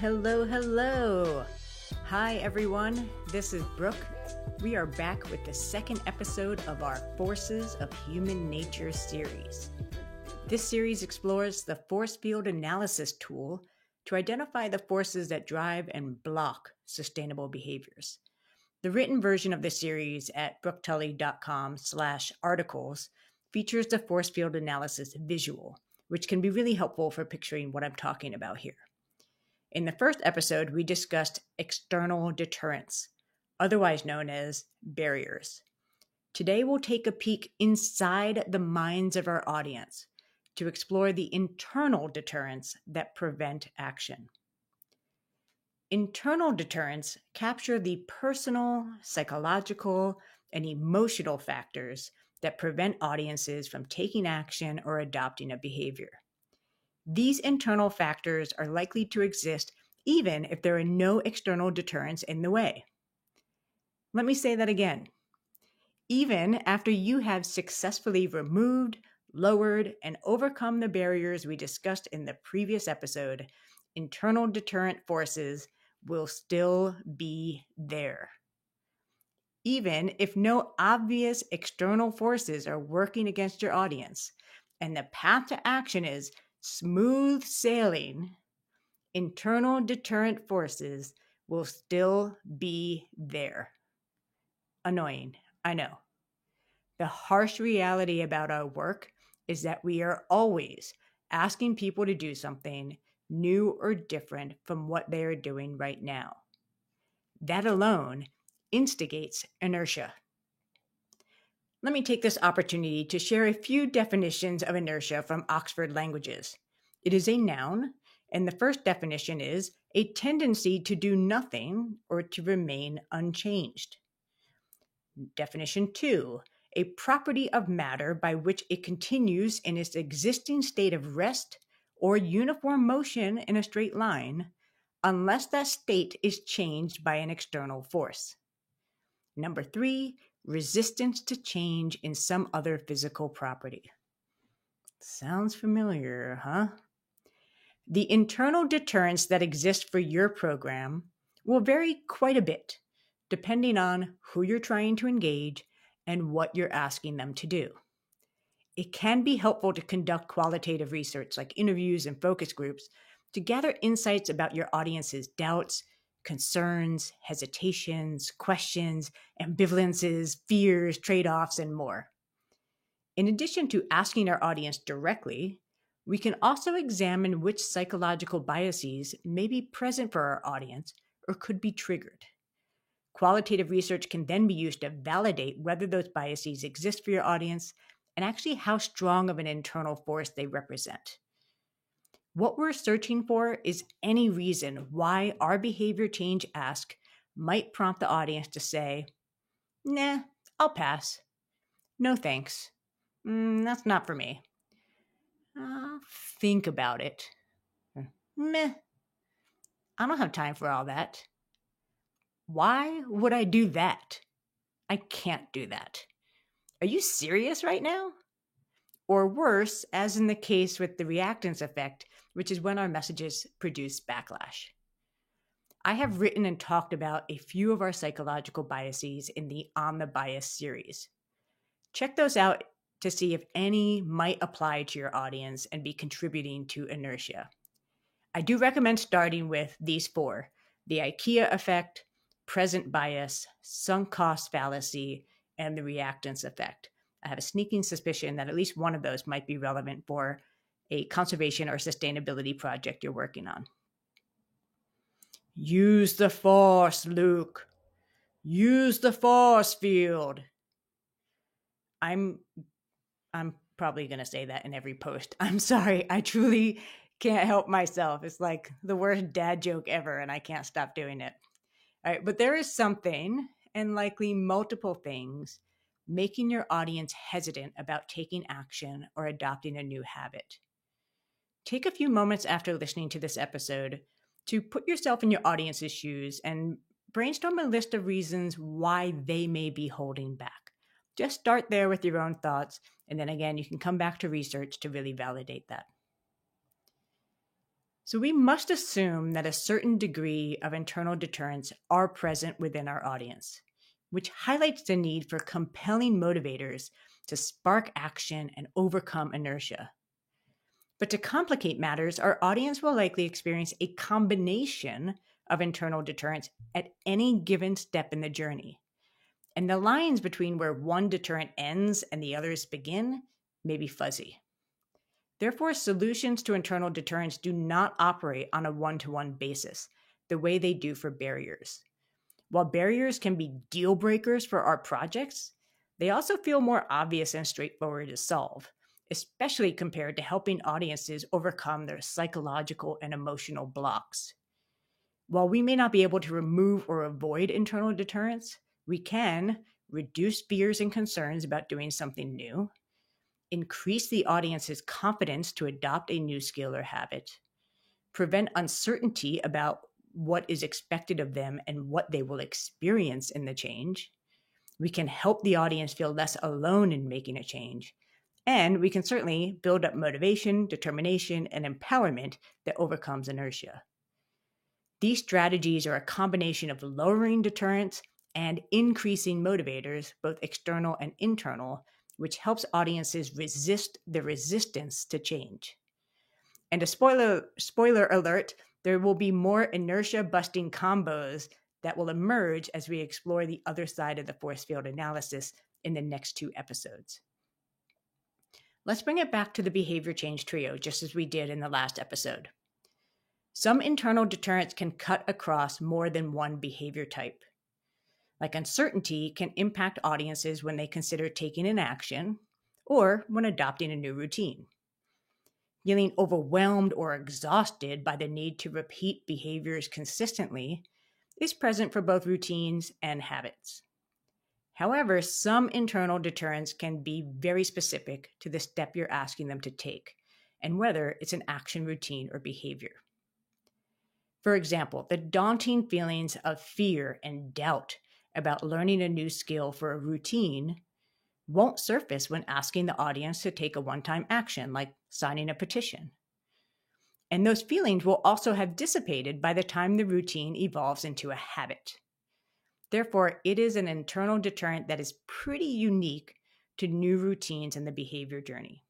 Hello, hello. Hi, everyone. This is Brooke. We are back with the second episode of our Forces of Human Nature series. This series explores the force field analysis tool to identify the forces that drive and block sustainable behaviors. The written version of the series at brooktully.com/articles features the force field analysis visual, which can be really helpful for picturing what I'm talking about here. In the first episode, we discussed external deterrents, otherwise known as barriers. Today, we'll take a peek inside the minds of our audience to explore the internal deterrents that prevent action. Internal deterrents capture the personal, psychological, and emotional factors that prevent audiences from taking action or adopting a behavior. These internal factors are likely to exist even if there are no external deterrents in the way. Let me say that again. Even after you have successfully removed, lowered, and overcome the barriers we discussed in the previous episode, internal deterrent forces will still be there. Even if no obvious external forces are working against your audience, and the path to action is smooth sailing, internal deterrent forces will still be there. Annoying, I know. The harsh reality about our work is that we are always asking people to do something new or different from what they are doing right now. That alone instigates inertia. Let me take this opportunity to share a few definitions of inertia from Oxford Languages. It is a noun, and the first definition is a tendency to do nothing or to remain unchanged. Definition 2, a property of matter by which it continues in its existing state of rest or uniform motion in a straight line, unless that state is changed by an external force. Number 3, resistance to change in some other physical property. Sounds familiar, huh? The internal deterrents that exist for your program will vary quite a bit, depending on who you're trying to engage and what you're asking them to do. It can be helpful to conduct qualitative research like interviews and focus groups to gather insights about your audience's doubts, concerns, hesitations, questions, ambivalences, fears, trade-offs, and more. In addition to asking our audience directly, we can also examine which psychological biases may be present for our audience or could be triggered. Qualitative research can then be used to validate whether those biases exist for your audience and actually how strong of an internal force they represent. What we're searching for is any reason why our behavior change ask might prompt the audience to say, "Nah, I'll pass. No thanks. That's not for me. I'll think about it. Meh. I don't have time for all that. Why would I do that? I can't do that. Are you serious right now?" Or worse, as in the case with the reactance effect, which is when our messages produce backlash. I have written and talked about a few of our psychological biases in the On the Bias series. Check those out to see if any might apply to your audience and be contributing to inertia. I do recommend starting with these 4: the IKEA effect, present bias, sunk cost fallacy, and the reactance effect. I have a sneaking suspicion that at least one of those might be relevant for a conservation or sustainability project you're working on. Use the force, Luke. Use the force field. I'm probably going to say that in every post. I'm sorry. I truly can't help myself. It's like the worst dad joke ever, and I can't stop doing it. All right, but there is something, and likely multiple things, making your audience hesitant about taking action or adopting a new habit. Take a few moments after listening to this episode to put yourself in your audience's shoes and brainstorm a list of reasons why they may be holding back. Just start there with your own thoughts, and then again, you can come back to research to really validate that. So we must assume that a certain degree of internal deterrents are present within our audience, which highlights the need for compelling motivators to spark action and overcome inertia. But to complicate matters, our audience will likely experience a combination of internal deterrents at any given step in the journey. And the lines between where one deterrent ends and the others begin may be fuzzy. Therefore, solutions to internal deterrents do not operate on a one-to-one basis, the way they do for barriers. While barriers can be deal breakers for our projects, they also feel more obvious and straightforward to solve, especially compared to helping audiences overcome their psychological and emotional blocks. While we may not be able to remove or avoid internal deterrents, we can reduce fears and concerns about doing something new, increase the audience's confidence to adopt a new skill or habit, prevent uncertainty about what is expected of them and what they will experience in the change. We can help the audience feel less alone in making a change. And we can certainly build up motivation, determination, and empowerment that overcomes inertia. These strategies are a combination of lowering deterrents and increasing motivators, both external and internal, which helps audiences resist the resistance to change. And a spoiler alert, there will be more inertia-busting combos that will emerge as we explore the other side of the force field analysis in the next 2 episodes. Let's bring it back to the behavior change trio, just as we did in the last episode. Some internal deterrents can cut across more than one behavior type. Like uncertainty can impact audiences when they consider taking an action or when adopting a new routine. Feeling overwhelmed or exhausted by the need to repeat behaviors consistently is present for both routines and habits. However, some internal deterrents can be very specific to the step you're asking them to take and whether it's an action, routine, or behavior. For example, the daunting feelings of fear and doubt about learning a new skill for a routine won't surface when asking the audience to take a one-time action like signing a petition. And those feelings will also have dissipated by the time the routine evolves into a habit. Therefore, it is an internal deterrent that is pretty unique to new routines in the behavior journey.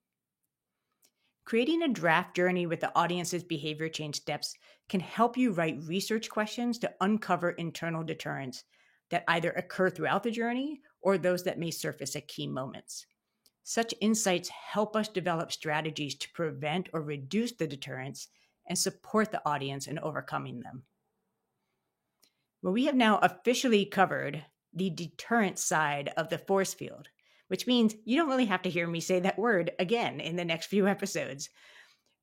Creating a draft journey with the audience's behavior change steps can help you write research questions to uncover internal deterrents that either occur throughout the journey or those that may surface at key moments. Such insights help us develop strategies to prevent or reduce the deterrents and support the audience in overcoming them. Well, we have now officially covered the deterrent side of the force field, which means you don't really have to hear me say that word again in the next few episodes.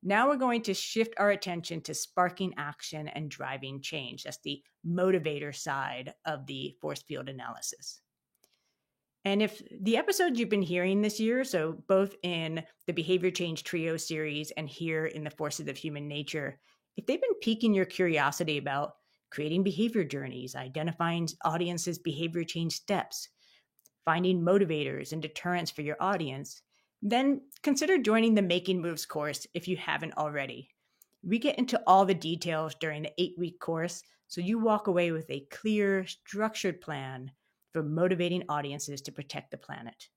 Now we're going to shift our attention to sparking action and driving change. That's the motivator side of the force field analysis. And if the episodes you've been hearing this year, so both in the Behavior Change Trio series and here in the Forces of Human Nature, if they've been piquing your curiosity about creating behavior journeys, identifying audiences' behavior change steps, finding motivators and deterrents for your audience, then consider joining the Making Moves course if you haven't already. We get into all the details during the 8-week course, so you walk away with a clear, structured plan for motivating audiences to protect the planet.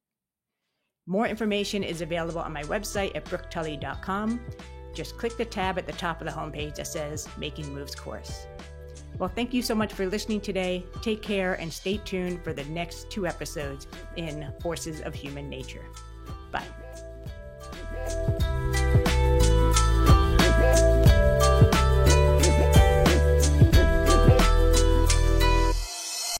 More information is available on my website at brooktully.com. Just click the tab at the top of the homepage that says Making Moves course. Well, thank you so much for listening today. Take care and stay tuned for the next 2 episodes in Forces of Human Nature.